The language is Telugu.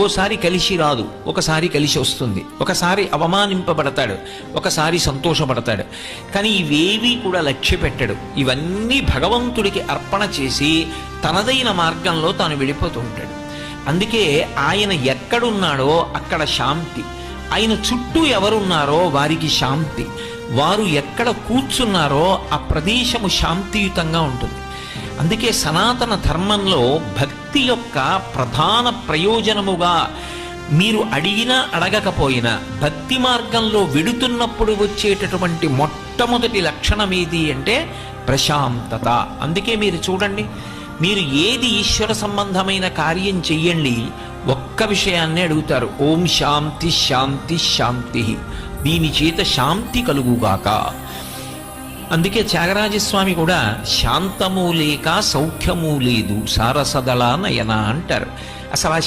ఓసారి కలిసి రాదు, ఒకసారి కలిసి వస్తుంది, ఒకసారి అవమానింపబడతాడు, ఒకసారి సంతోషపడతాడు. కానీ ఇవేవీ కూడా లక్ష్య పెట్టడు. ఇవన్నీ భగవంతుడికి అర్పణ చేసి తనదైన మార్గంలో తాను వెళ్ళిపోతూ ఉంటాడు. అందుకే ఆయన ఎక్కడున్నాడో అక్కడ శాంతి, ఆయన చుట్టూ ఎవరున్నారో వారికి శాంతి, వారు ఎక్కడ కూర్చున్నారో ఆ ప్రదేశము శాంతియుతంగా ఉంటుంది. అందుకే సనాతన ధర్మంలో భక్తి యొక్క ప్రధాన ప్రయోజనముగా మీరు అడిగినా అడగకపోయినా భక్తి మార్గంలో వెడుతున్నప్పుడు వచ్చేటటువంటి మొట్టమొదటి లక్షణం ఏది అంటే ప్రశాంతత. అందుకే మీరు చూడండి, మీరు ఏది ఈశ్వర సంబంధమైన కార్యం చెయ్యండి, ఒక్క విషయాన్నే అడుగుతారు, ఓం శాంతి శాంతి శాంతి, దీని చేత శాంతి కలుగుగాక. అందుకే త్యాగరాజస్వామి కూడా శాంతము లేక సౌఖ్యము లేదు సారసదళ నయన అంటారు. అసలు ఆ